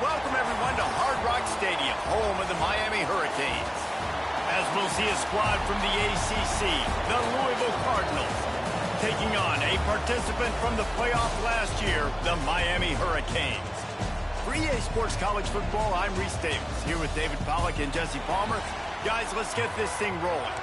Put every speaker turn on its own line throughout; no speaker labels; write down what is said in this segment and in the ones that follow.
Welcome, everyone, to Hard Rock Stadium, home of the Miami Hurricanes. As we'll see a squad from the ACC, the Louisville Cardinals, taking on a participant from the playoff last year, the Miami Hurricanes. For EA Sports College Football, I'm Reese Davis, here with David Pollack and Jesse Palmer. Guys, let's get this thing rolling.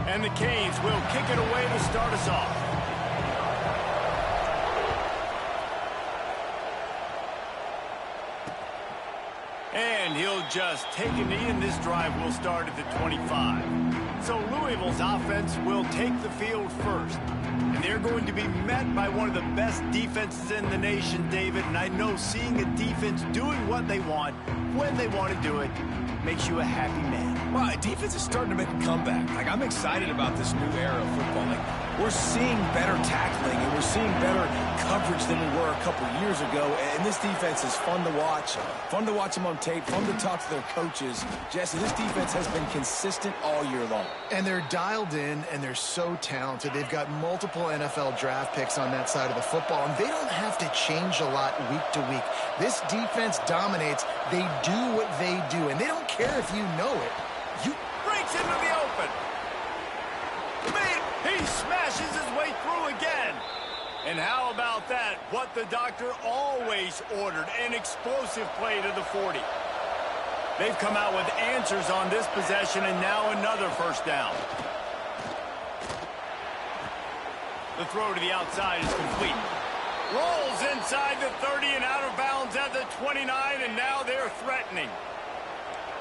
And the Canes will kick it away to start us off. And he'll just take a knee, and this drive will start at the 25. So Louisville's offense will take the field first. And they're going to be met by one of the best defenses in the nation, David. And I know seeing a defense doing what they want, when they want to do it, makes you a happy man.
Well, defense is starting to make a comeback. I'm excited about this new era of football. We're seeing better tackling, and we're seeing better coverage than we were a couple years ago. And this defense is fun to watch them on tape, fun to talk to their coaches. Jesse, this defense has been consistent all year long.
And they're dialed in, and they're so talented. They've got multiple NFL draft picks on that side of the football, and they don't have to change a lot week to week. This defense dominates. They do what they do, and they don't care if you know it.
Breaks into the open. Man, he smashes his way through again. And how about that? What the doctor always ordered, an explosive play to the 40. They've come out with answers on this possession, and now another first down. The throw to the outside is complete. Rolls inside the 30 and out of bounds at the 29, and now they're threatening.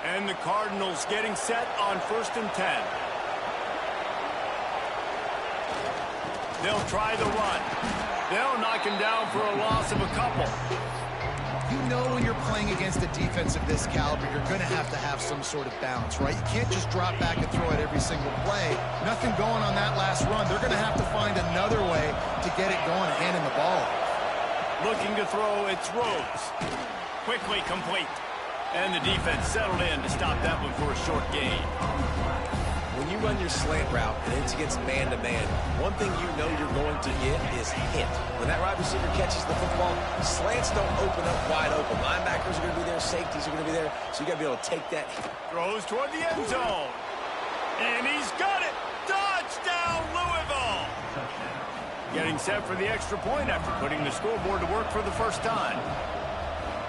And the Cardinals getting set on 1st and 10. They'll try the run. They'll knock him down for a loss of a couple.
You know when you're playing against a defense of this caliber, you're going to have some sort of balance, right? You can't just drop back and throw it every single play. Nothing going on that last run. They're going to have to find another way to get it going, handing the ball.
Looking to throw, it's Rhodes. Quickly complete. And the defense settled in to stop that one for a short gain.
When you run your slant route and it's against man-to-man, one thing you know you're going to get is hit. When that wide receiver catches the football, slants don't open up wide open. Linebackers are going to be there, safeties are going to be there, so you got to be able to take that hit.
Throws toward the end zone. And he's got it. Touchdown, Louisville. Getting set for the extra point after putting the scoreboard to work for the first time.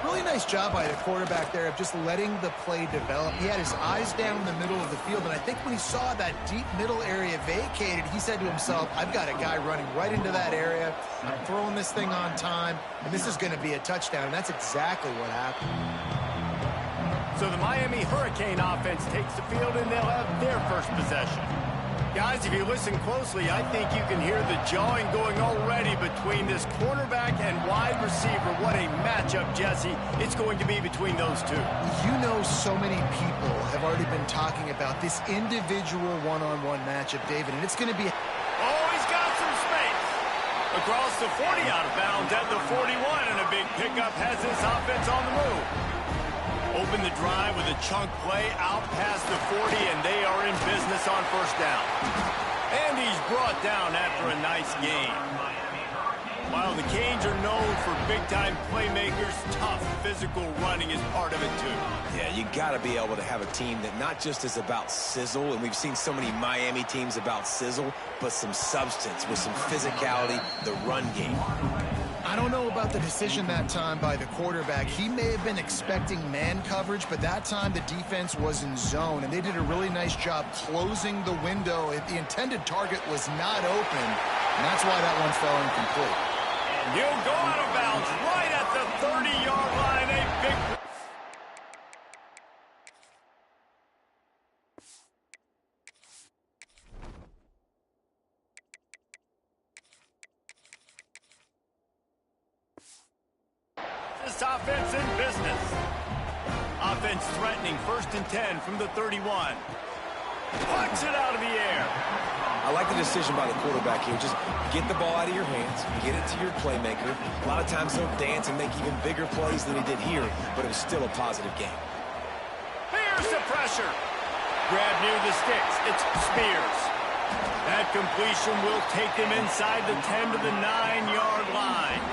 Really nice job by the quarterback there of just letting the play develop. He had his eyes down the middle of the field, and I think when he saw that deep middle area vacated, he said to himself, I've got a guy running right into that area. I'm throwing this thing on time, and this is going to be a touchdown, and that's exactly what happened.
So the Miami Hurricane offense takes the field, and they'll have their first possession. Guys, if you listen closely, I think you can hear the jawing going already between this quarterback and wide receiver. What a matchup, Jesse, it's going to be between those two.
You know, so many people have already been talking about this individual one-on-one matchup, David, and it's going to be...
Oh, he's got some space. Across the 40, out of bounds at the 41, and a big pickup has this offense on the move. Open the drive with a chunk play out past the 40, and they are in business on first down. And he's brought down after a nice gain. While the Canes are known for big-time playmakers, tough physical running is part of it, too.
Yeah, you got to be able to have a team that not just is about sizzle, and we've seen so many Miami teams about sizzle, but some substance with some physicality, the run game.
I don't know about the decision that time by the quarterback. He may have been expecting man coverage, but that time the defense was in zone, and they did a really nice job closing the window. The intended target was not open, and that's why that one fell incomplete.
He'll go out of bounds right at the 30-yard line. A big... This offense in business. Offense threatening 1st and 10 from the 31. Plucks it out of the air.
I like the decision by the quarterback here. Just get the ball out of your hands, get it to your playmaker. A lot of times he'll dance and make even bigger plays than he did here, but it was still a positive game.
Here's the pressure. grab near the sticks. It's Spears. That completion will take them inside the 10 to the 9-yard line.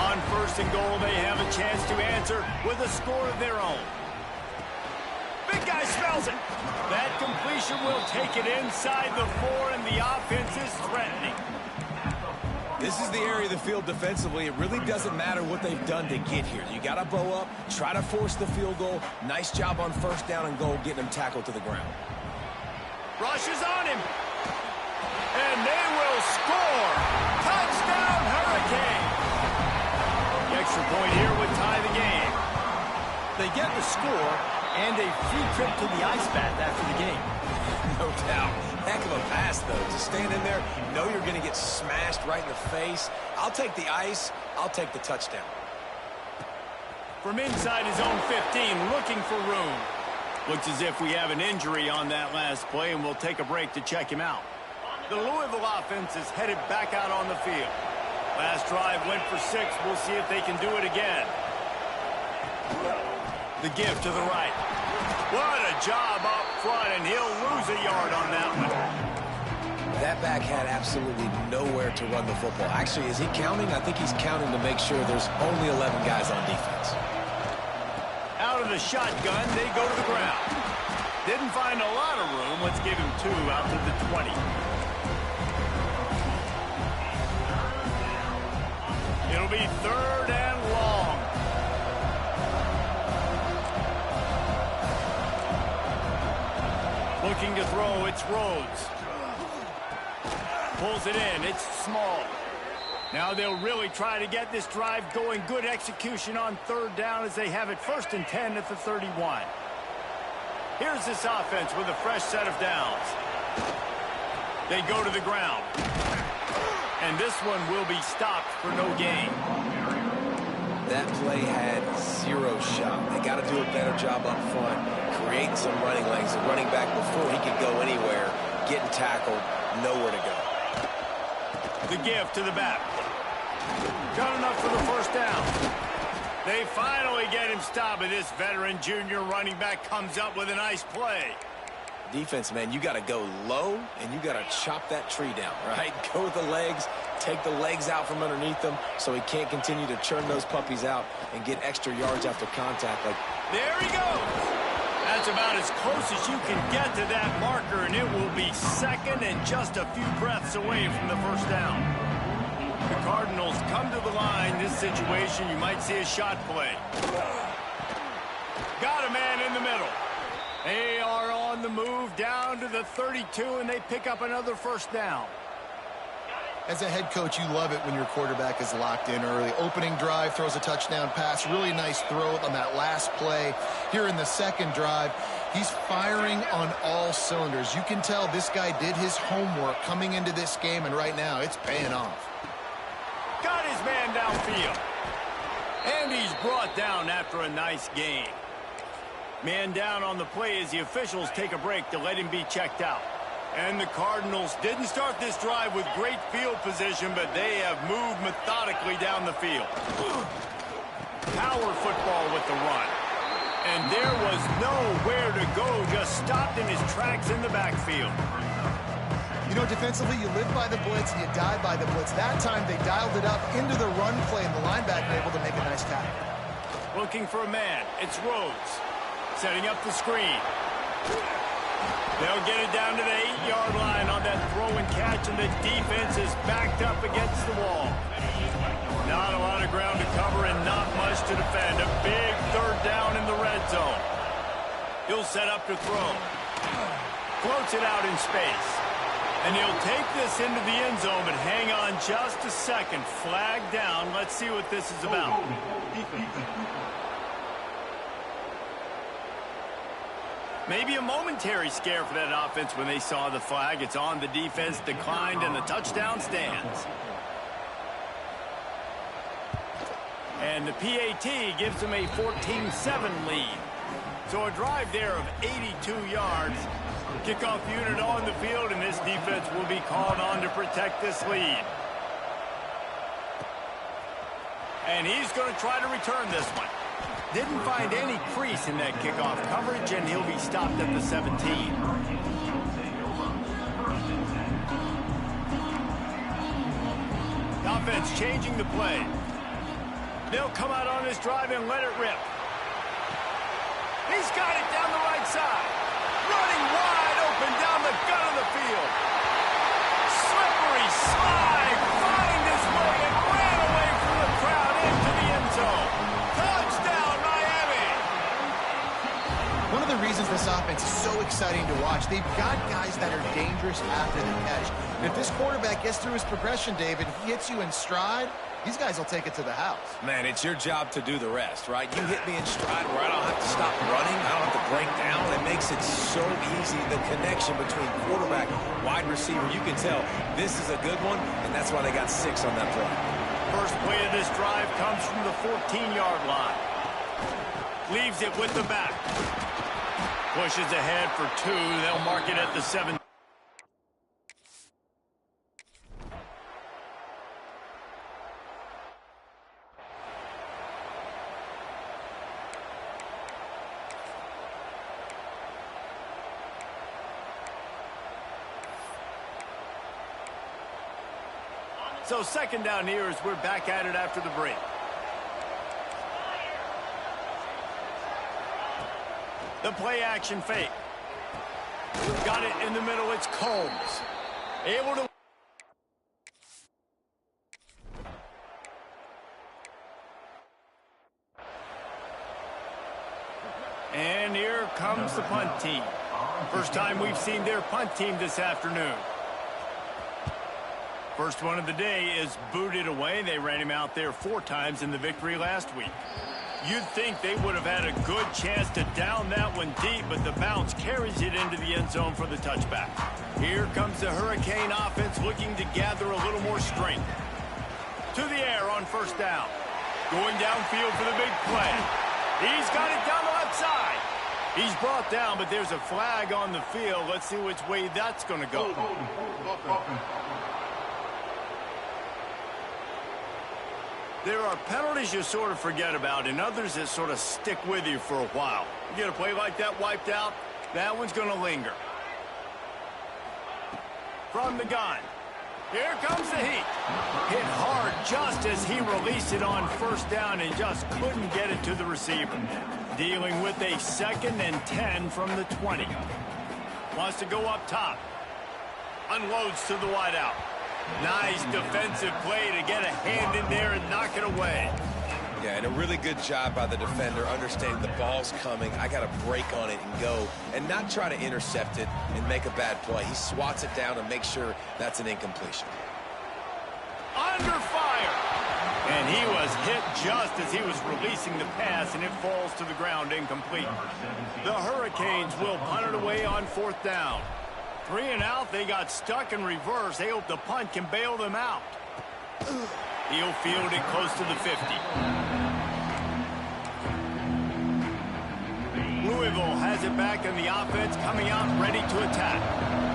On first and goal, they have a chance to answer with a score of their own. Big guy smells it. That completion will take it inside the 4, and the offense is threatening.
This is the area of the field defensively. It really doesn't matter what they've done to get here. You got to bow up, try to force the field goal. Nice job on first down and goal, getting him tackled to the ground.
Rushes on him. And they will score. Touchdown, Hurricane. The extra point here would tie the game.
They get the score and a free trip to the ice bath after the game.
No doubt. Heck of a pass, though. To stand in there, you know you're going to get smashed right in the face. I'll take the ice. I'll take the touchdown.
From inside his own 15, looking for room. Looks as if we have an injury on that last play, and we'll take a break to check him out. The Louisville offense is headed back out on the field. Last drive went for 6. We'll see if they can do it again. The give to the right. What a job up front, and he'll lose a yard on that one.
That back had absolutely nowhere to run the football. Actually, is he counting? I think he's counting to make sure there's only 11 guys on defense.
Out of the shotgun, they go to the ground. Didn't find a lot of room. Let's give him 2 out to the 20. It'll be 3rd and long. Looking to throw, it's Rhodes. Pulls it in, it's Small. Now they'll really try to get this drive going. Good execution on 3rd down as they have it 1st and 10 at the 31. Here's this offense with a fresh set of downs. They go to the ground. And this one will be stopped for no gain.
That play had 0 shot. They got to do a better job up front, creating some running lanes. The running back, before he could go anywhere, getting tackled, nowhere to go.
The give to the back. Got enough for the 1st down. They finally get him stopped, and this veteran junior running back comes up with a nice play.
Defense, man, you got to go low, and you got to chop that tree down, right? Go with the legs, take the legs out from underneath them so he can't continue to churn those puppies out and get extra yards after contact. Like,
there he goes. That's about as close as you can get to that marker, and it will be 2nd and just a few breaths away from the 1st down. The Cardinals come to the line. This situation, you might see a shot play. Got a man in the middle. They are on the move down to the 32, and they pick up another 1st down.
As a head coach, you love it when your quarterback is locked in early. Opening drive, throws a touchdown pass. Really nice throw on that last play. Here in the 2nd drive, he's firing on all cylinders. You can tell this guy did his homework coming into this game, and right now it's paying off.
Got his man downfield. And he's brought down after a nice game. Man down on the play as the officials take a break to let him be checked out. And the Cardinals didn't start this drive with great field position, but they have moved methodically down the field. Power football with the run. And there was nowhere to go, just stopped in his tracks in the backfield.
You know, defensively, you live by the blitz and you die by the blitz. That time they dialed it up into the run play, and the linebacker able to make a nice tackle.
Looking for a man. It's Rhodes. Setting up the screen. They'll get it down to the 8-yard line on that throw and catch, and the defense is backed up against the wall. Not a lot of ground to cover and not much to defend. A big 3rd down in the red zone. He'll set up to throw. Floats it out in space. And he'll take this into the end zone, but hang on just a second. Flag down. Let's see what this is about. Maybe a momentary scare for that offense when they saw the flag. It's on, the defense declined, and the touchdown stands. And the PAT gives them a 14-7 lead. So a drive there of 82 yards. Kickoff unit on the field, and this defense will be called on to protect this lead. And he's going to try to return this one. Didn't find any crease in that kickoff coverage, and he'll be stopped at the 17. The offense changing the play. They'll come out on this drive and let it rip. He's got it down the right side. Running wide open down the gut of the field. Slippery slide. Find his way and ran away from the crowd into the end zone. Touchdown, Miami.
One of the reasons this offense is so exciting to watch, they've got guys that are dangerous after the catch. And if this quarterback gets through his progression, David, he hits you in stride, these guys will take it to the house.
Man, it's your job to do the rest, right? You hit me in stride where I don't have to stop running. I don't have to break down. It makes it so easy, the connection between quarterback, wide receiver. You can tell this is a good one, and that's why they got 6 on that play.
First play of this drive comes from the 14-yard line. Leaves it with the back. Pushes ahead for 2. They'll mark it at the 7. So second down here as we're back at it after the break. The play action fake. Got it in the middle. It's Combs. Able to. And here comes the punt team. First time we've seen their punt team this afternoon. First one of the day is booted away. They ran him out there 4 times in the victory last week. You'd think they would have had a good chance to down that one deep, but the bounce carries it into the end zone for the touchback. Here comes the Hurricane offense looking to gather a little more strength. To the air on first down. Going downfield for the big play. He's got it down the left side. He's brought down, but there's a flag on the field. Let's see which way that's going to go. There are penalties you sort of forget about and others that sort of stick with you for a while. You get a play like that wiped out, that one's going to linger. From the gun. Here comes the heat. Hit hard just as he released it on first down and just couldn't get it to the receiver. Dealing with a 2nd and 10 from the 20. Wants to go up top. Unloads to the wideout. Nice defensive play to get a hand in there and knock it away.
Yeah, and a really good job by the defender, understanding the ball's coming. I got to break on it and go, and not try to intercept it and make a bad play. He swats it down and makes sure that's an incompletion.
Under fire. And he was hit just as he was releasing the pass, and it falls to the ground incomplete. The Hurricanes will punt it away on 4th down. 3 and out, they got stuck in reverse. They hope the punt can bail them out. He'll field it close to the 50. Louisville has it back in the offense, coming out ready to attack.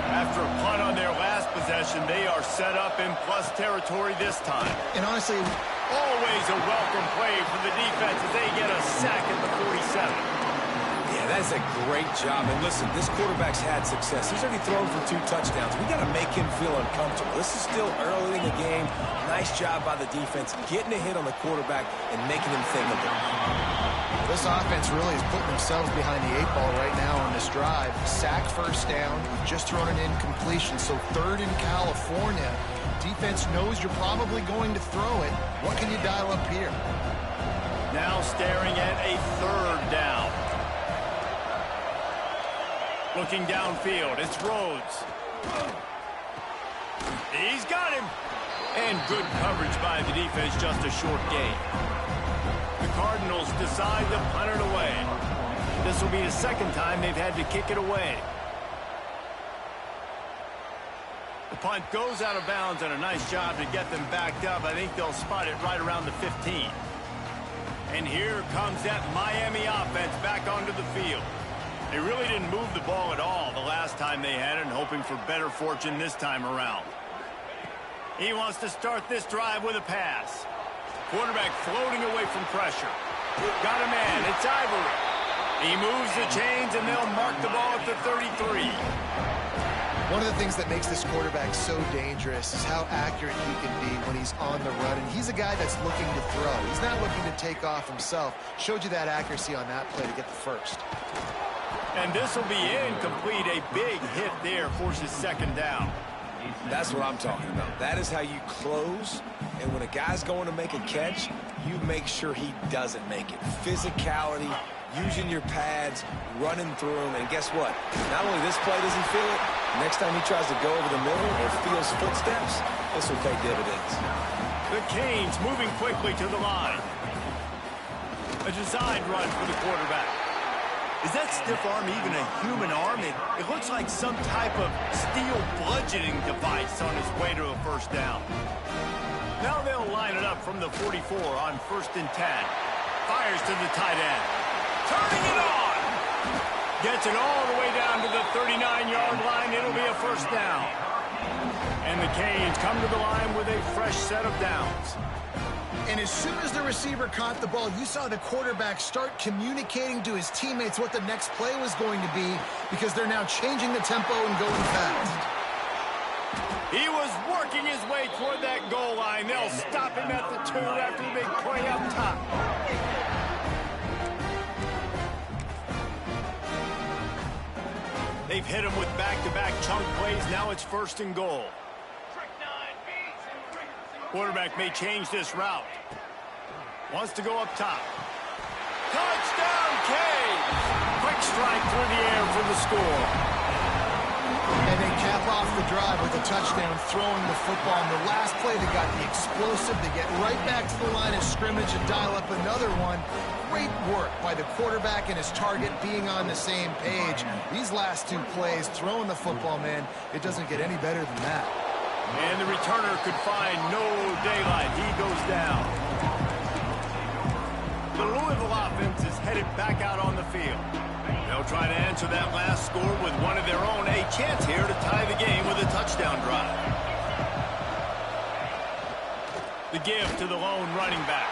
After a punt on their last possession, they are set up in plus territory this time.
And honestly,
always a welcome play for the defense as they get a sack at the 47.
That's a great job. And listen, this quarterback's had success. He's already thrown for 2 touchdowns. We got to make him feel uncomfortable. This is still early in the game. Nice job by the defense, getting a hit on the quarterback and making him think of it.
This offense really is putting themselves behind the 8 ball right now on this drive. Sacked first down, just thrown an incompletion. So 3rd in California. Defense knows you're probably going to throw it. What can you dial up here?
Now staring at a 3rd down. Looking downfield, it's Rhodes. He's got him. And good coverage by the defense, just a short gain. The Cardinals decide to punt it away. This will be the 2nd time they've had to kick it away. The punt goes out of bounds, and a nice job to get them backed up. I think they'll spot it right around the 15. And here comes that Miami offense back onto the field. They really didn't move the ball at all the last time they had it, and hoping for better fortune this time around. He wants to start this drive with a pass. Quarterback floating away from pressure. Got a man. It's Ivory. He moves the chains, and they'll mark the ball at the 33.
One of the things that makes this quarterback so dangerous is how accurate he can be when he's on the run. And he's a guy that's looking to throw. He's not looking to take off himself. Showed you that accuracy on that play to get the first.
And this will be incomplete. A big hit there forces second down.
That's what I'm talking about. That is how you close. And when a guy's going to make a catch, you make sure he doesn't make it. Physicality, using your pads, running through them. And guess what? Not only this play does he feel it, next time he tries to go over the middle or feels footsteps, this will pay dividends.
The Canes moving quickly to the line. A design run for the quarterback. Is that stiff arm even a human arm? It looks like some type of steel bludgeoning device on his way to a first down. Now they'll line it up from the 44 on 1st and 10. Fires to the tight end. Turning it on! Gets it all the way down to the 39-yard line. It'll be a first down. And the Canes come to the line with a fresh set of downs.
And as soon as the receiver caught the ball, you saw the quarterback start communicating to his teammates what the next play was going to be, because they're now changing the tempo and going fast.
He was working his way toward that goal line. They'll stop him at the 2 after the big play up top. They've hit him with back-to-back chunk plays. Now it's 1st and goal. Quarterback may change this route. Wants to go up top. Touchdown, Canes! Quick strike through the air for the score.
And they cap off the drive with a touchdown, throwing the football. And the last play, they got the explosive. They get right back to the line of scrimmage and dial up another one. Great work by the quarterback and his target being on the same page. These last 2 plays, throwing the football, man, it doesn't get any better than that.
And the returner could find no daylight. He goes down. The Louisville offense is headed back out on the field. They'll try to answer that last score with one of their own. A chance here to tie the game with a touchdown drive. The give to the lone running back.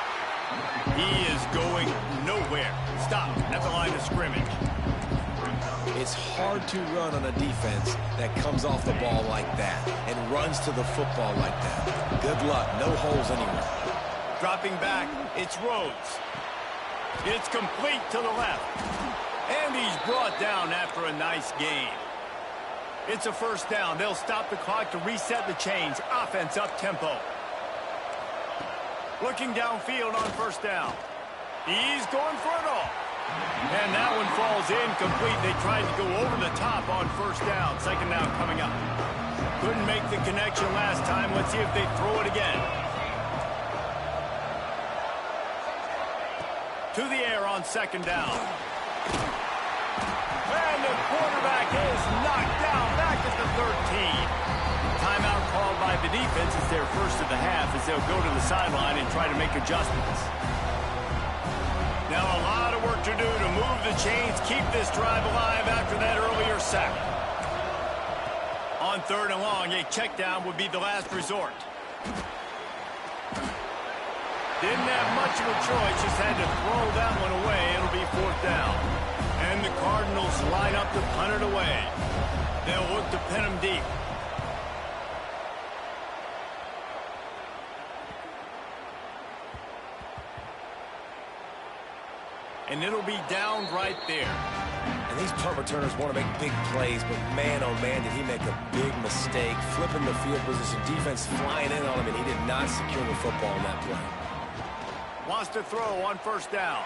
He is going nowhere. Stop at the line of scrimmage.
It's hard to run on a defense that comes off the ball like that and runs to the football like that. Good luck. No holes anywhere.
Dropping back, it's Rhodes. It's complete to the left. And he's brought down after a nice gain. It's a first down. They'll stop the clock to reset the chains. Offense up tempo. Looking downfield on first down. He's going for it all. And that one falls incomplete. They tried to go over the top on first down. Second down coming up. Couldn't make the connection last time. Let's see if they throw it again. To the air on second down. And the quarterback is knocked down back at the 13. Timeout called by the defense. It's their first of the half as they'll go to the sideline and try to make adjustments. Now a lot of work to do to move the chains, keep this drive alive after that earlier sack. On 3rd and long, a check down would be the last resort. Didn't have much of a choice, just had to throw that one away. It'll be 4th down. And the Cardinals line up to punt it away. They'll look to pin them deep. And it'll be down right there.
And these punt returners want to make big plays, but man, oh man, did he make a big mistake. Flipping the field position, defense flying in on him, and he did not secure the football in that play.
Wants to throw on first down.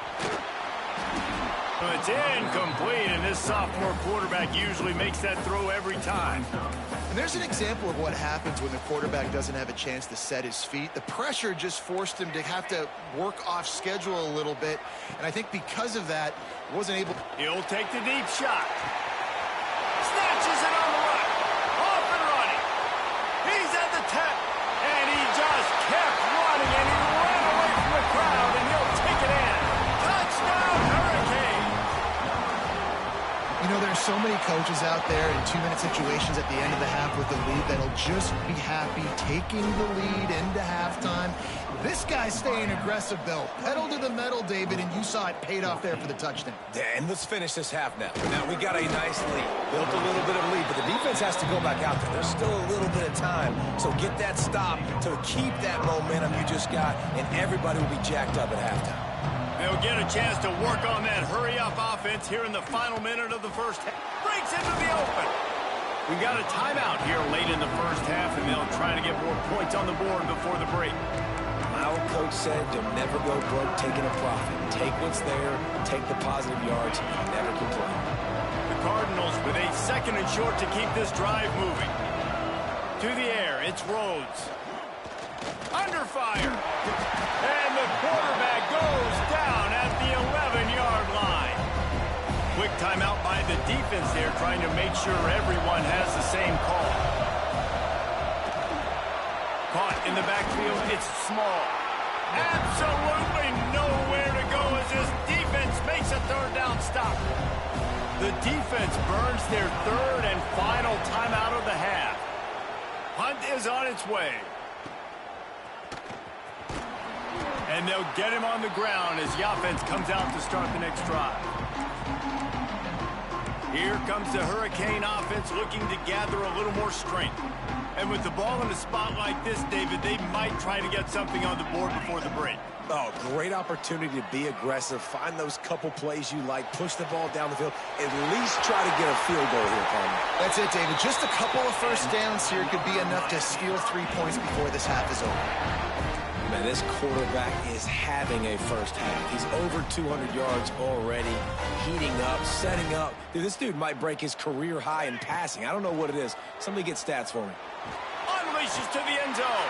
It's incomplete, and this sophomore quarterback usually makes that throw every time.
And there's an example of what happens when the quarterback doesn't have a chance to set his feet. The pressure just forced him to have to work off schedule a little bit. And I think because of that, wasn't able.
He'll take the deep shot. Snatches it on the right. Off and running. He's at the 10. And he just kept running, and he ran away from the crowd, and he'll take it in. Touchdown, Hurricane.
You know, there's so many coaches out there in 2-minute situations at the end of the half with the lead that'll just be happy taking the lead into halftime. This guy's staying aggressive, though. Pedal to the metal, David, and you saw it paid off there for the touchdown.
And let's finish this half now. Now, we got a nice lead. Built a little bit of lead, but the defense has to go back out there. There's still a little bit of time. So get that stop to keep that momentum you just got, and everybody will be jacked up at halftime.
They'll get a chance to work on that hurry-up offense here in the final minute of the first half. Breaks into the open. We've got a timeout here late in the first half, and they'll try to get more points on the board before the break.
My old coach said you'll never go broke taking a profit. Take what's there, take the positive yards, and never complain.
The Cardinals with a second and short to keep this drive moving. To the air, it's Rhodes. Under fire. And the quarterback goes down at the 11-yard line. Quick timeout by the defense there, trying to make sure everyone has the same call. Caught in the backfield, it's Small. Absolutely nowhere to go as this defense makes a third down stop. The defense burns their third and final timeout of the half. Punt is on its way. And they'll get him on the ground as the offense comes out to start the next drive. Here comes the Hurricane offense looking to gather a little more strength. And with the ball in a spot like this, David, they might try to get something on the board before the break.
Oh, great opportunity to be aggressive. Find those couple plays you like. Push the ball down the field. At least try to get a field goal here, Palmer.
That's it, David. Just a couple of first downs here could be enough to steal 3 points before this half is over.
Man, this quarterback is having a first half. He's over 200 yards already, heating up, setting up. Dude, this dude might break his career high in passing. I don't know what it is. Somebody get stats for me.
Unleashes to the end zone.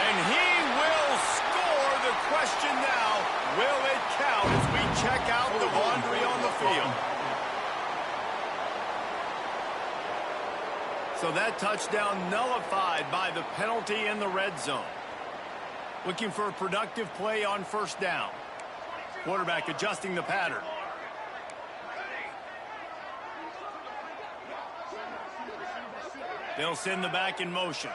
And he will score. The question now, will it count as we check out the laundry on the field? So that touchdown nullified by the penalty in the red zone. Looking for a productive play on first down. Quarterback adjusting the pattern. They'll send the back in motion.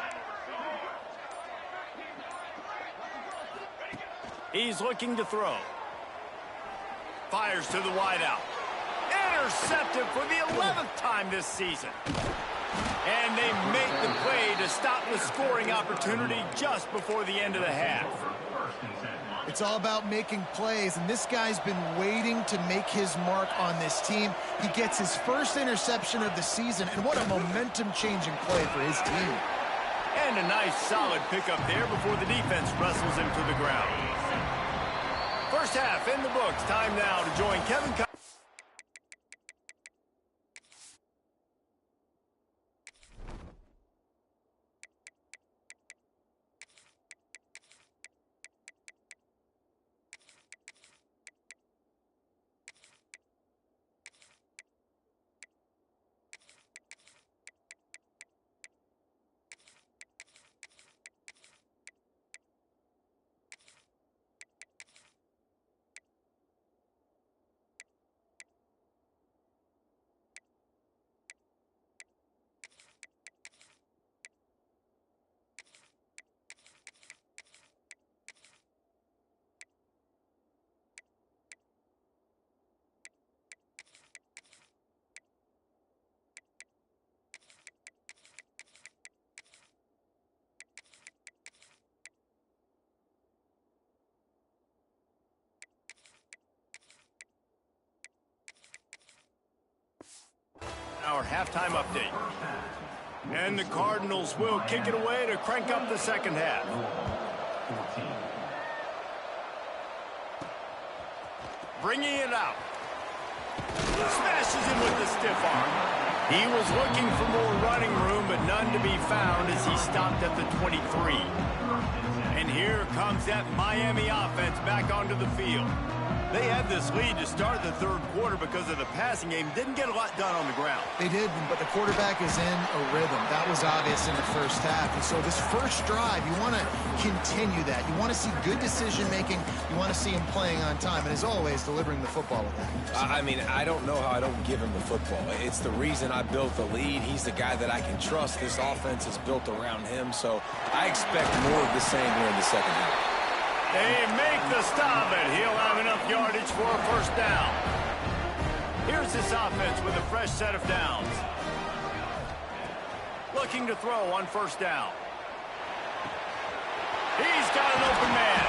He's looking to throw. Fires to the wideout. Intercepted for the 11th time this season. And they make the play to stop the scoring opportunity just before the end of the half.
It's all about making plays, and this guy's been waiting to make his mark on this team. He gets his first interception of the season, and what a momentum-changing play for his team.
And a nice solid pickup there before the defense wrestles him to the ground. First half in the books. Time now to join Kevin. Our halftime update. And the Cardinals will kick it away to crank up the second half. Bringing it out. Smashes in with the stiff arm. He was looking for more running room, but none to be found as he stopped at the 23. And here comes that Miami offense back onto the field. They had this lead to start the third quarter because of the passing game. Didn't get a lot done on the ground.
They did, but the quarterback is in a rhythm. That was obvious in the first half. And so this first drive, you want to continue that. You want to see good decision-making. You want to see him playing on time. And as always, delivering the football with that.
I mean, I don't know how I don't give him the football. It's the reason I built the lead. He's the guy that I can trust. This offense is built around him. So I expect more of the same here in the second half.
They make the stop, and he'll have enough yardage for a first down. Here's this offense with a fresh set of downs. Looking to throw on first down. He's got an open man.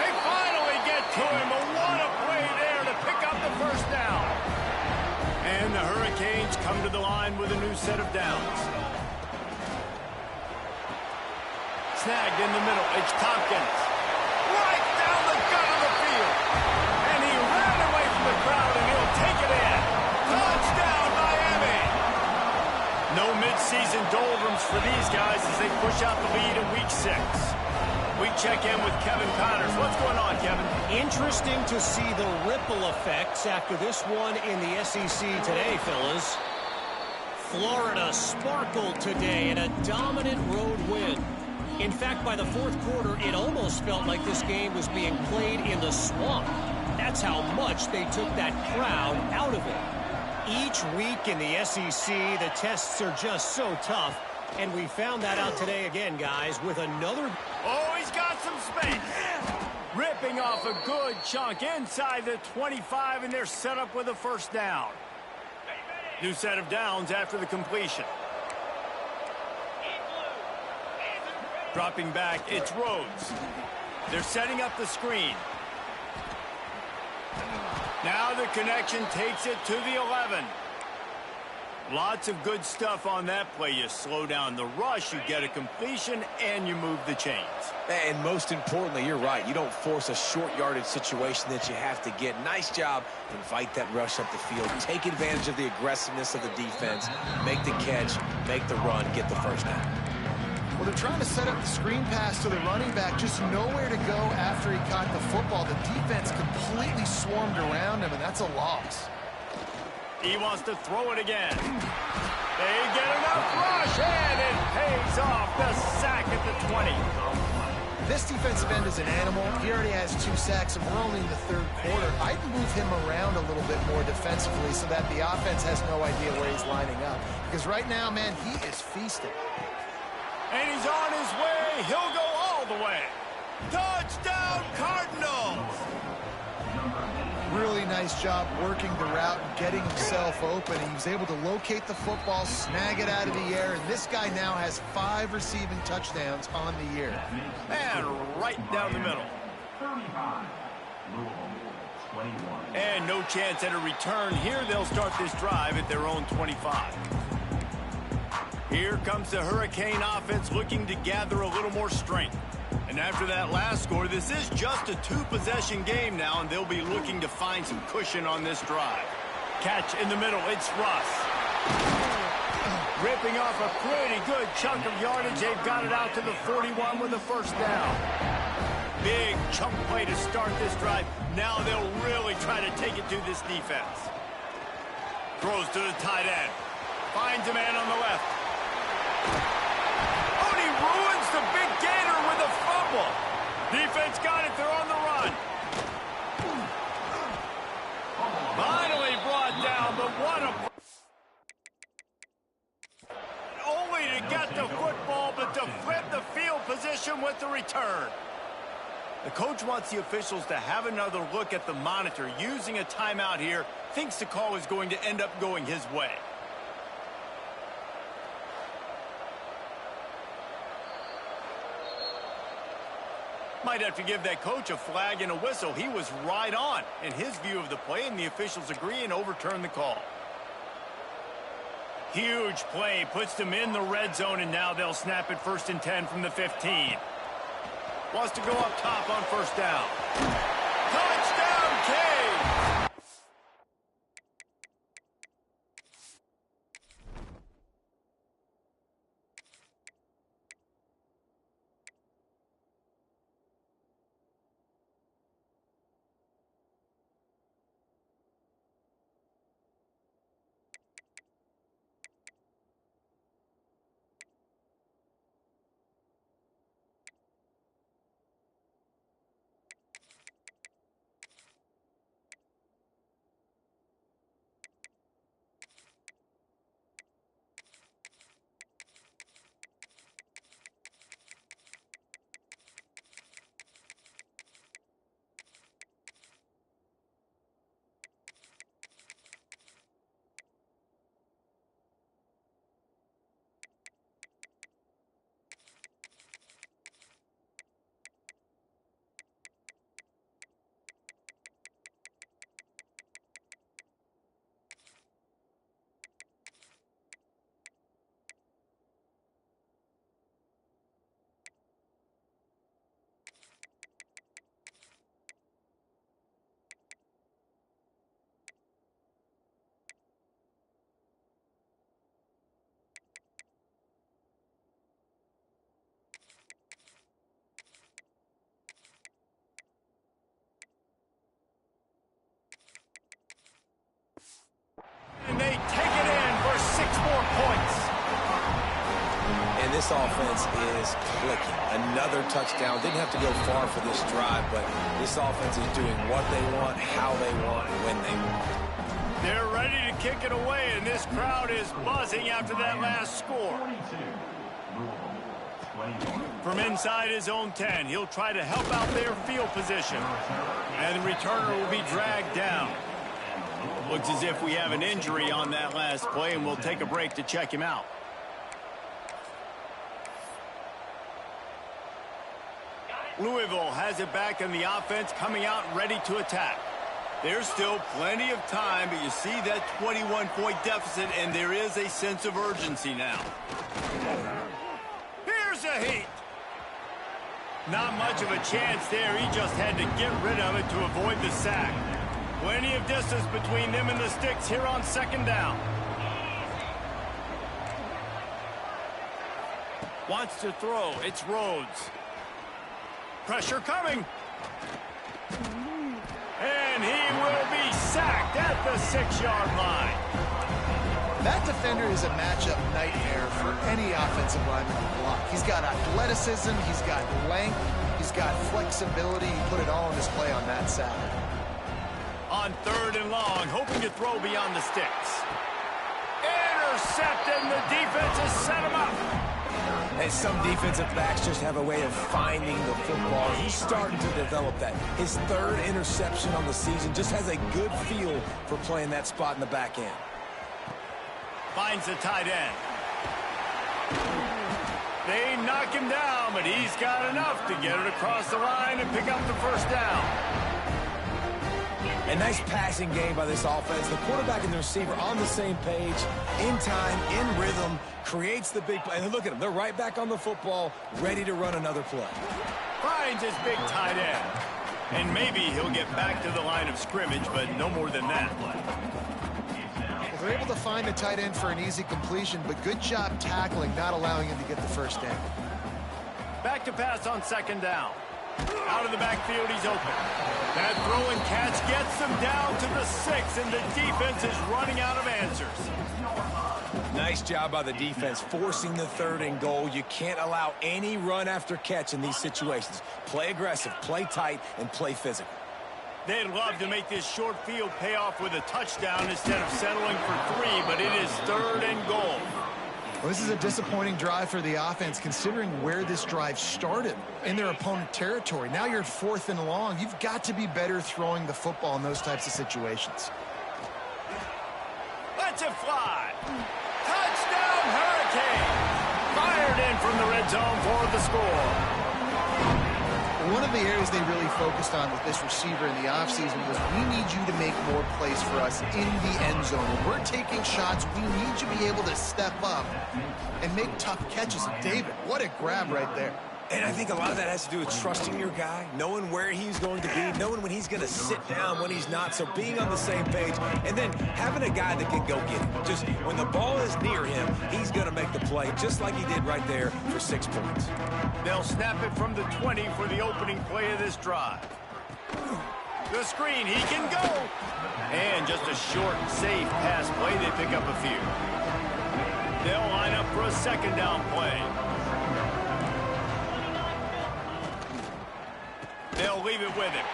They finally get to him, but what a play there to pick up the first down. And the Hurricanes come to the line with a new set of downs. Snagged in the middle. It's Tompkins. Right down the gut of the field. And he ran away from the crowd, and he'll take it in. Touchdown, Miami. No midseason doldrums for these guys as they push out the lead in Week 6. We check in with Kevin Connors. What's going on, Kevin?
Interesting to see the ripple effects after this one in the SEC today, fellas. Florida sparkled today in a dominant road win. In fact, by the fourth quarter, it almost felt like this game was being played in the swamp. That's how much they took that crowd out of it. Each week in the SEC, the tests are just so tough, and we found that out today again, guys, with another...
Oh, he's got some space. Ripping off a good chunk inside the 25, and they're set up with a first down. New set of downs after the completion. Dropping back, it's Rhodes. They're setting up the screen. Now the connection takes it to the 11. Lots of good stuff on that play. You slow down the rush, you get a completion, and you move the chains.
And most importantly, you're right. You don't force a short yardage situation that you have to get. Nice job. Invite that rush up the field. Take advantage of the aggressiveness of the defense. Make the catch, make the run, get the first down.
Well, they're trying to set up the screen pass to the running back, just nowhere to go after he caught the football. The defense completely swarmed around him, and that's a loss.
He wants to throw it again. They get enough rush, and it pays off. The sack at the 20.
This defensive end is an animal. He already has 2 sacks, and we're only in the third quarter. I'd move him around a little bit more defensively so that the offense has no idea where he's lining up. Because right now, man, he is feasting.
And he's on his way. He'll go all the way. Touchdown, Cardinals!
Really nice job working the route and getting himself open. He was able to locate the football, snag it out of the air, and this guy now has 5 receiving touchdowns on the year.
And right down the middle. And no chance at a return here. They'll start this drive at their own 25. Here comes the Hurricane offense looking to gather a little more strength. And after that last score, this is just a 2-possession game now, and they'll be looking to find some cushion on this drive. Catch in the middle, it's Russ. Ripping off a pretty good chunk of yardage. They've got it out to the 41 with a first down. Big chunk play to start this drive. Now they'll really try to take it to this defense. Throws to the tight end. Finds a man on the left. Oh, and he ruins the big gator with a fumble. Defense got it. They're on the run. Finally brought down, but what a... Only to get the football, but to flip the field position with the return. The coach wants the officials to have another look at the monitor. Using a timeout here, thinks the call is going to end up going his way. Might have to give that coach a flag and a whistle. He was right on in his view of the play, and the officials agree and overturn the call. Huge play, puts them in the red zone, and now they'll snap it 1st and 10 from the 15. Wants to go up top on first down. Touchdown, Cade! more points.
And this offense is clicking. Another touchdown. Didn't have to go far for this drive, but this offense is doing what they want, how they want, when they want.
They're ready to kick it away, and this crowd is buzzing after that last score. From inside his own 10, he'll try to help out their field position. And the returner will be dragged down. Looks as if we have an injury on that last play, and we'll take a break to check him out. Louisville has it back in the offense, coming out ready to attack. There's still plenty of time, but you see that 21-point deficit, and there is a sense of urgency now. Here's a heat. Not much of a chance there. He just had to get rid of it to avoid the sack. Plenty of distance between them and the sticks here on second down. Wants to throw. It's Rhodes. Pressure coming. And he will be sacked at the 6-yard line.
That defender is a matchup nightmare for any offensive lineman to block. He's got athleticism, he's got length, he's got flexibility. He put it all on display on that sack.
On 3rd and long, hoping to throw beyond the sticks. Intercepted, and the defense has set him up.
And some defensive backs just have a way of finding the football. He's starting to develop that. His 3rd interception on the season, just has a good feel for playing that spot in the back end.
Finds the tight end. They knock him down, but he's got enough to get it across the line and pick up the first down.
A nice passing game by this offense. The quarterback and the receiver on the same page, in time, in rhythm, creates the big play. And look at them. They're right back on the football, ready to run another play.
Finds his big tight end. And maybe he'll get back to the line of scrimmage, but no more than that.
They're able to find the tight end for an easy completion, but good job tackling, not allowing him to get the first down.
Back to pass on second down. Out of the backfield, he's open. That throw and catch gets them down to the 6, and the defense is running out of answers.
Nice job by the defense, forcing the 3rd and goal. You can't allow any run after catch in these situations. Play aggressive, play tight, and play physical.
They'd love to make this short field pay off with a touchdown instead of settling for 3, but it is 3rd and goal.
Well, this is a disappointing drive for the offense, considering where this drive started, in their opponent territory. Now you're at 4th and long. You've got to be better throwing the football in those types of situations.
Let's it fly. Touchdown, Hurricane. Fired in from the red zone for the score.
One of the areas they really focused on with this receiver in the offseason was, we need you to make more plays for us in the end zone. When we're taking shots, we need you to be able to step up and make tough catches. David, what a grab right there.
And I think a lot of that has to do with trusting your guy, knowing where he's going to be, knowing when he's going to sit down, when he's not. So being on the same page, and then having a guy that can go get it. Just when the ball is near him, he's going to make the play, just like he did right there for 6 points.
They'll snap it from the 20 for the opening play of this drive. The screen, he can go. And just a short, safe pass play. They pick up a few. They'll line up for a second down play. They'll leave it with him.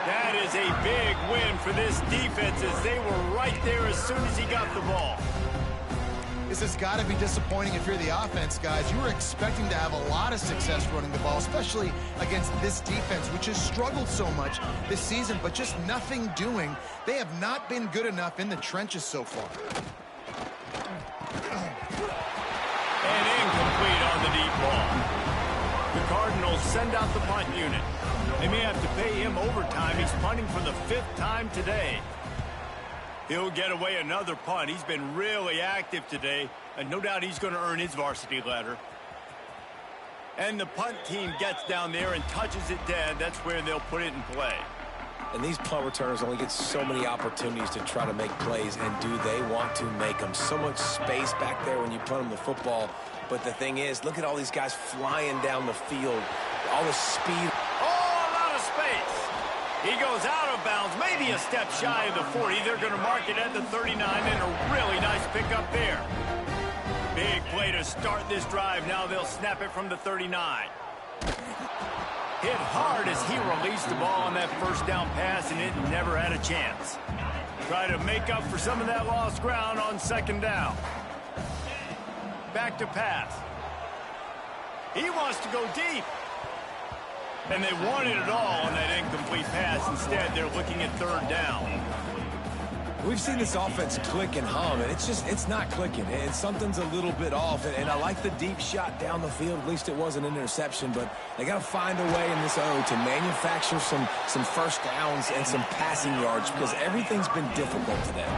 That is a big win for this defense, as they were right there as soon as he got the ball.
This has got to be disappointing if you're the offense, guys. You were expecting to have a lot of success running the ball, especially against this defense, which has struggled so much this season, but just nothing doing. They have not been good enough in the trenches so far.
And incomplete on the deep ball. The Cardinals send out the punt unit. They may have to pay him overtime. He's punting for the 5th time today. He'll get away another punt. He's been really active today, and no doubt he's going to earn his varsity letter. And the punt team gets down there and touches it dead. That's where they'll put it in play.
And these punt returners only get so many opportunities to try to make plays, and do they want to make them? So much space back there when you punt them the football. But the thing is, look at all these guys flying down the field, all the speed.
He goes out of bounds, maybe a step shy of the 40. They're going to mark it at the 39, and a really nice pickup there. Big play to start this drive. Now they'll snap it from the 39. Hit hard as he released the ball on that first down pass, and it never had a chance. Try to make up for some of that lost ground on second down. Back to pass. He wants to go deep. And they wanted it all on that incomplete pass. Instead, they're looking at third down.
We've seen this offense click and hum, and it's not clicking. And something's a little bit off. And I like the deep shot down the field. At least it wasn't an interception. But they got to find a way in this O to manufacture some first downs and some passing yards because everything's been difficult today.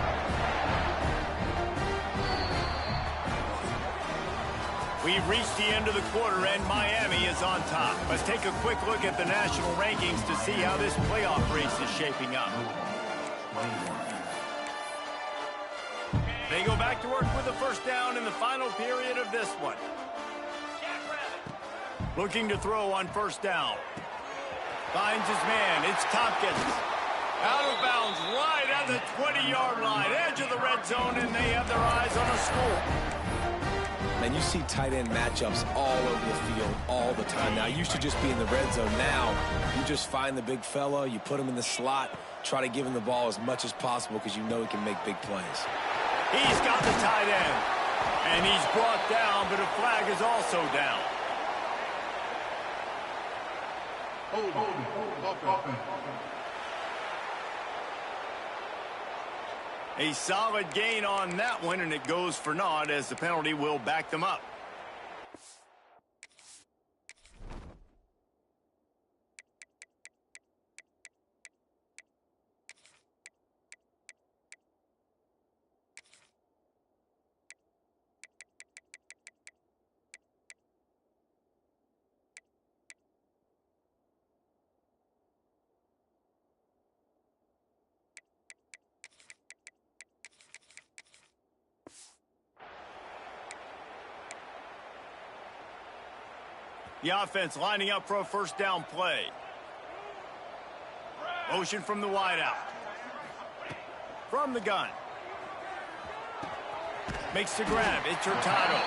We've reached the end of the quarter, and Miami is on top. Let's take a quick look at the national rankings to see how this playoff race is shaping up. They go back to work with a first down in the final period of this one. Looking to throw on first down. Finds his man. It's Tompkins. Out of bounds right at the 20-yard line. Edge of the red zone, and they have their eyes on a score.
And you see tight end matchups all over the field all the time. Now, it used to just be in the red zone. Now, you just find the big fella, you put him in the slot, try to give him the ball as much as possible because you know he can make big plays.
He's got the tight end, and he's brought down, but a flag is also down. A solid gain on that one, and it goes for naught as the penalty will back them up. The offense lining up for a first down play. Motion from the wideout. From the gun. Makes the grab. It's Hurtado.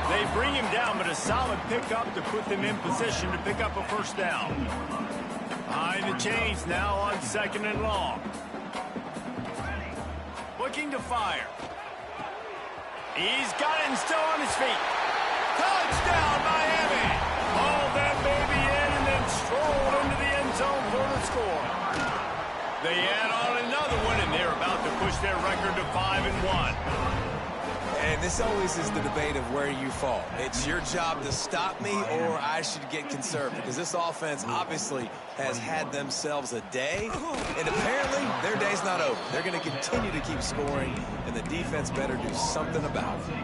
They bring him down, but a solid pickup to put them in position to pick up a first down. Behind the chains now on second and long. Looking to fire. He's got it and still on his feet. Touchdown, Miami! Hauled that baby in and then strolled into the end zone for the score. They add on another one, and they're about to push their record to 5-1.
And this always is the debate of where you fall. It's your job to stop me or I should get conservative because this offense obviously has had themselves a day, and apparently their day's not over. They're going to continue to keep scoring, and the defense better do something about it.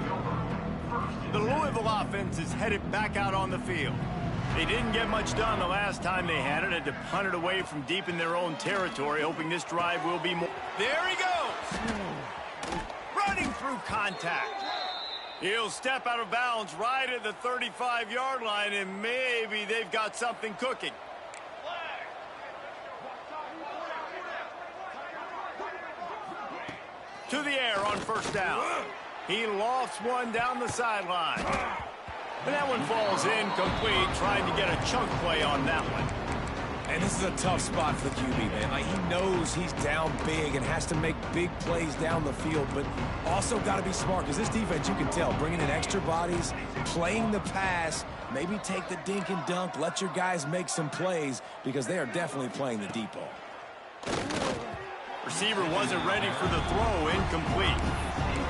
The Louisville offense is headed back out on the field. They didn't get much done the last time they had it. Had to punt it away from deep in their own territory, hoping this drive will be more. There he goes! Running through contact. He'll step out of bounds right at the 35-yard line, and maybe they've got something cooking. To the air on first down. He lofts one down the sideline. And that one falls incomplete, trying to get a chunk play on that one.
And this is a tough spot for the QB, man. Like, he knows he's down big and has to make big plays down the field, but also got to be smart because this defense, you can tell, bringing in extra bodies, playing the pass, maybe take the dink and dunk, let your guys make some plays because they are definitely playing the deep ball.
Receiver wasn't ready for the throw, incomplete.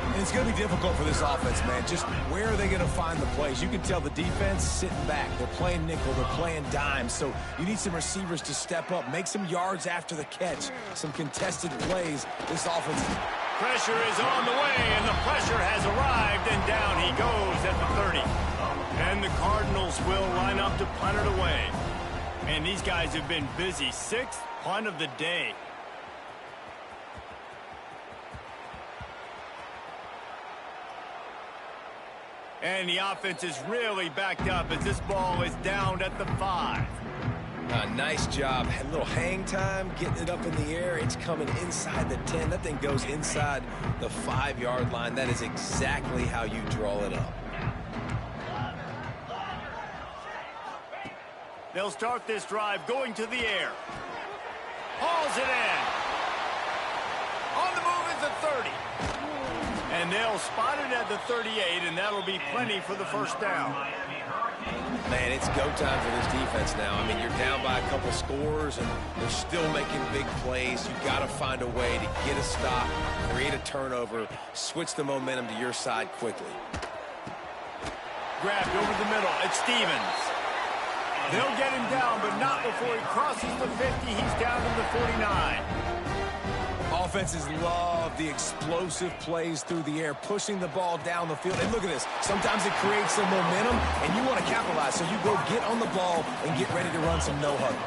And it's going to be difficult for this offense, man. Just where are they going to find the plays? You can tell the defense sitting back. They're playing nickel. They're playing dime. So you need some receivers to step up, make some yards after the catch, some contested plays. This offense.
Pressure is on the way, and the pressure has arrived, and down he goes at the 30. And the Cardinals will line up to punt it away. Man, these guys have been busy. Sixth punt of the day. And the offense is really backed up as this ball is down at the 5.
Nice job. Had a little hang time, getting it up in the air. It's coming inside the 10. That thing goes inside the 5-yard line. That is exactly how you draw it up.
They'll start this drive going to the air. Hauls it in. On the move is the 30. And they'll spot it at the 38, and that'll be plenty for the first down.
Man, it's go time for this defense now. I mean, you're down by a couple scores, and they're still making big plays. You've got to find a way to get a stop, create a turnover, switch the momentum to your side quickly.
Grabbed over the middle. It's Stevens. They'll get him down, but not before he crosses the 50. He's down to the 49.
Offenses love the explosive plays through the air, pushing the ball down the field. And look at this. Sometimes it creates some momentum, and you want to capitalize. So you go get on the ball and get ready to run some no-huddle.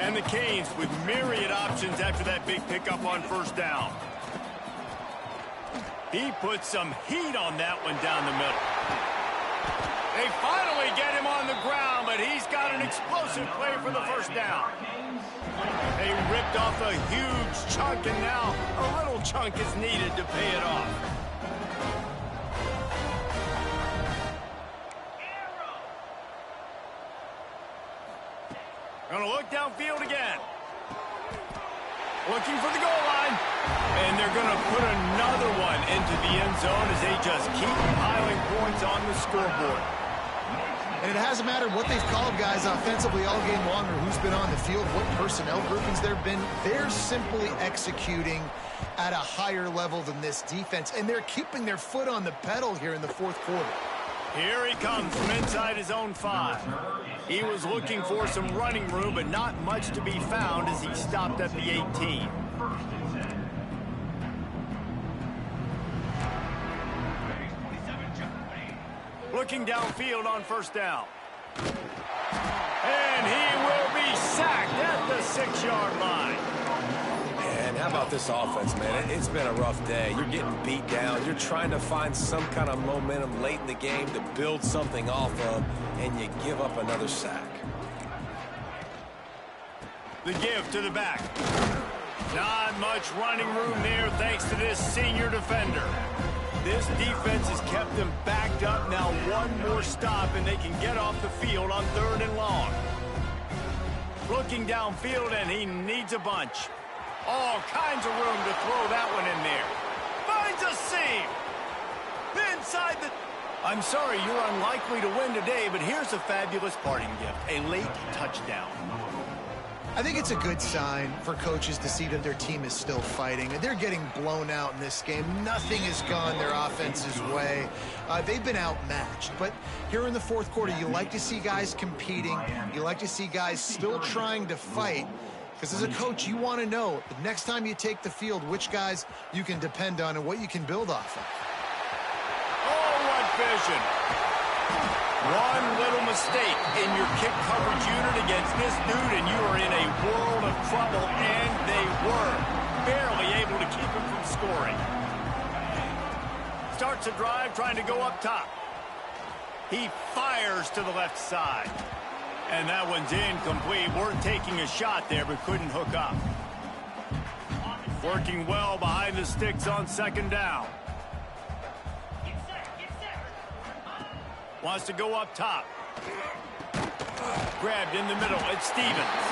And the Canes with myriad options after that big pickup on first down. He puts some heat on that one down the middle. They finally get him on the ground, but he's got an explosive play for the first down. They ripped off a huge chunk, and now a little chunk is needed to pay it off. Gonna look downfield again. Looking for the goal line. And they're gonna put another one into the end zone as they just keep piling points on the scoreboard.
And it hasn't mattered what they've called guys offensively all game long or who's been on the field, what personnel groupings there have been. They're simply executing at a higher level than this defense, and they're keeping their foot on the pedal here in the fourth quarter.
Here he comes from inside his own 5. He was looking for some running room, but not much to be found as he stopped at the 18. Looking downfield on first down. And he will be sacked at the 6-yard line.
And how about this offense, man? It's been a rough day. You're getting beat down. You're trying to find some kind of momentum late in the game to build something off of, and you give up another sack.
The give to the back. Not much running room there thanks to this senior defender. This defense has kept them backed up. Now one more stop, and they can get off the field on 3rd and long. Looking downfield, and he needs a bunch. All kinds of room to throw that one in there. Finds a seam. Inside the... I'm sorry, you're unlikely to win today, but here's a fabulous parting gift. A late touchdown.
I think it's a good sign for coaches to see that their team is still fighting. They're getting blown out in this game. Nothing has gone their offense's way. They've been outmatched. But here in the fourth quarter, you like to see guys competing. You like to see guys still trying to fight. Because as a coach, you want to know the next time you take the field, which guys you can depend on and what you can build off of.
Oh, what vision. One little mistake in your kick coverage unit against this dude, and you are in a world of trouble, and they were barely able to keep him from scoring. Starts a drive trying to go up top. He fires to the left side. And that one's incomplete. We're taking a shot there, but couldn't hook up. Working well behind the sticks on 2nd down. Wants to go up top. Grabbed in the middle. It's Stevens.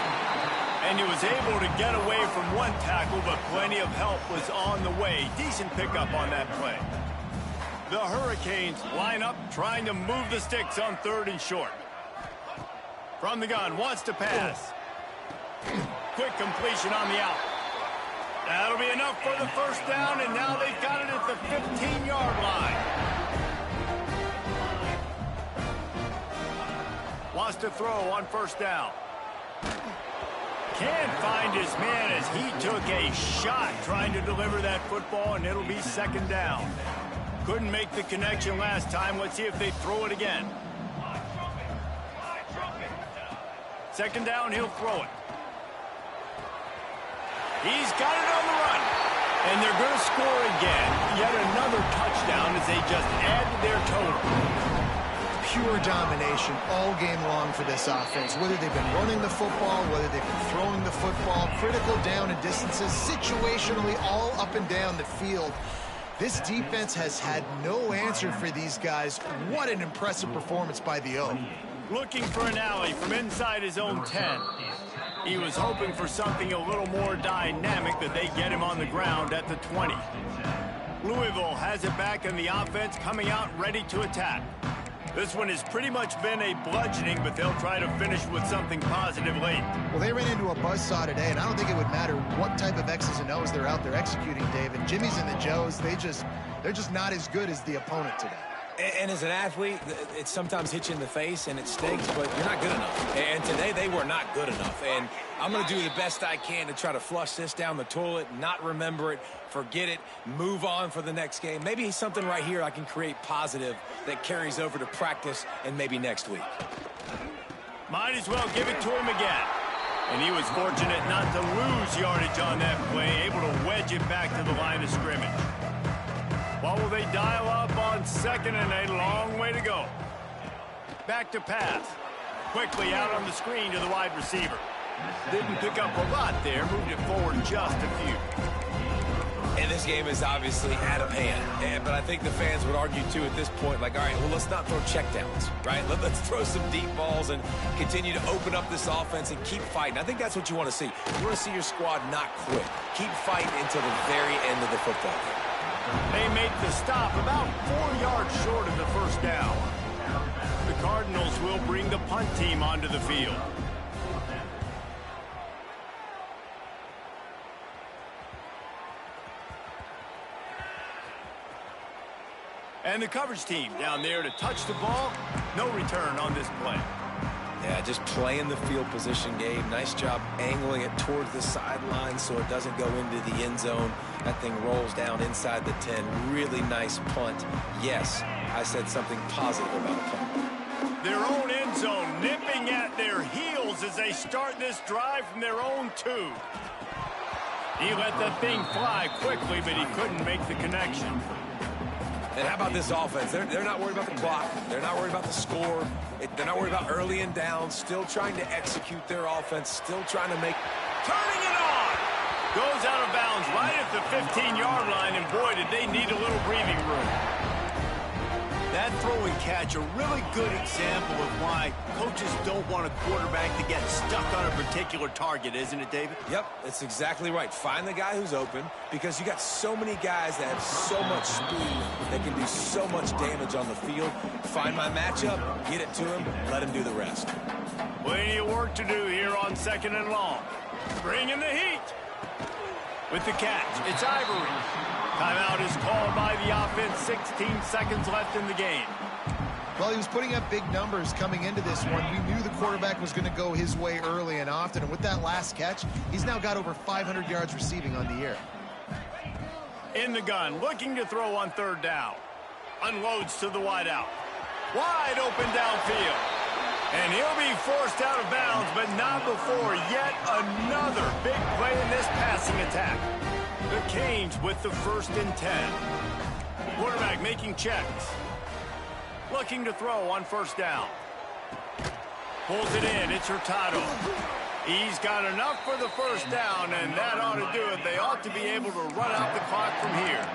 And he was able to get away from one tackle, but plenty of help was on the way. Decent pickup on that play. The Hurricanes line up, trying to move the sticks on 3rd and short. From the gun, wants to pass. Quick completion on the out. That'll be enough for the first down, and now they've got it at the 15-yard line. Wants to throw on first down. Can't find his man as he took a shot trying to deliver that football, and it'll be 2nd down. Couldn't make the connection last time. Let's see if they throw it again. 2nd down, he'll throw it. He's got it on the run. And they're going to score again. Yet another touchdown as they just add to their total.
pure domination all game long for this offense. Whether they've been running the football, whether they've been throwing the football, critical down and distances, situationally all up and down the field. This defense has had no answer for these guys. What an impressive performance by the O.
Looking for an alley from inside his own 10. He was hoping for something a little more dynamic, that they get him on the ground at the 20. Louisville has it back in the offense, coming out ready to attack. This one has pretty much been a bludgeoning, but they'll try to finish with something positive late.
Well, they ran into a buzzsaw today, and I don't think it would matter what type of X's and O's they're out there executing, David. Jimmy's and the Joes, they're just not as good as the opponent today.
And as an athlete, it sometimes hits you in the face and it stinks, but you're not good enough. And today they were not good enough. And I'm going to do the best I can to try to flush this down the toilet, not remember it, forget it, move on for the next game. Maybe something right here I can create positive that carries over to practice and maybe next week.
Might as well give it to him again. And he was fortunate not to lose yardage on that play, able to wedge it back to the line of scrimmage. What will they dial up on 2nd and 8? Long way to go. Back to pass. Quickly out on the screen to the wide receiver. Didn't pick up a lot there. Moved it forward just a few.
And this game is obviously out of hand. But I think the fans would argue, too, at this point, like, all right, well, let's not throw checkdowns, right? Let's throw some deep balls and continue to open up this offense and keep fighting. I think that's what you want to see. You want to see your squad not quit. Keep fighting until the very end of the football game.
They make the stop about 4 yards short of the first down. The Cardinals will bring the punt team onto the field. And the coverage team down there to touch the ball. No return on this play.
Yeah, just playing the field position game. Nice job angling it towards the sideline so it doesn't go into the end zone. That thing rolls down inside the 10. Really nice punt. Yes, I said something positive about a punt.
Their own end zone nipping at their heels as they start this drive from their own 2. He let the thing fly quickly, but he couldn't make the connection.
And how about this offense? They're not worried about the clock. They're not worried about the score. They're not worried about early and down. Still trying to execute their offense. Still trying to make...
Turning it on! Goes out of bounds right at the 15-yard line, and boy, did they need a little breathing room. That throw and catch, a really good example of why coaches don't want a quarterback to get stuck on a particular target, isn't it, David?
Yep, that's exactly right. Find the guy who's open, because you got so many guys that have so much speed that can do so much damage on the field. Find my matchup, get it to him, let him do the rest.
Plenty of work to do here on 2nd and long. Bring in the heat. With the catch, it's Ivory. Timeout is called by the offense. 16 seconds left in the game.
Well, he was putting up big numbers coming into this one. We knew the quarterback was going to go his way early and often. And with that last catch, he's now got over 500 yards receiving on the year.
In the gun, looking to throw on 3rd down. Unloads to the wideout. Wide open downfield. And he'll be forced out of bounds, but not before yet another big play in this passing attack. The Canes with the 1st and 10. Quarterback making checks. Looking to throw on 1st down. Pulls it in. It's Hurtado. He's got enough for the 1st down, and that ought to do it. They ought to be able to run out the clock from here.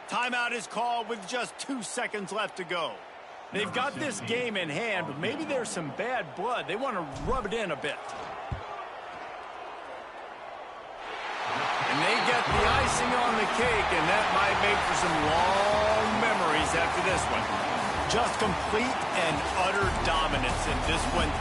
Timeout is called with just 2 seconds left to go. They've got this game in hand, but maybe there's some bad blood. They want to rub it in a bit. And they get the icing on the cake, and that might make for some long memories after this one. Just complete and utter dominance, and this one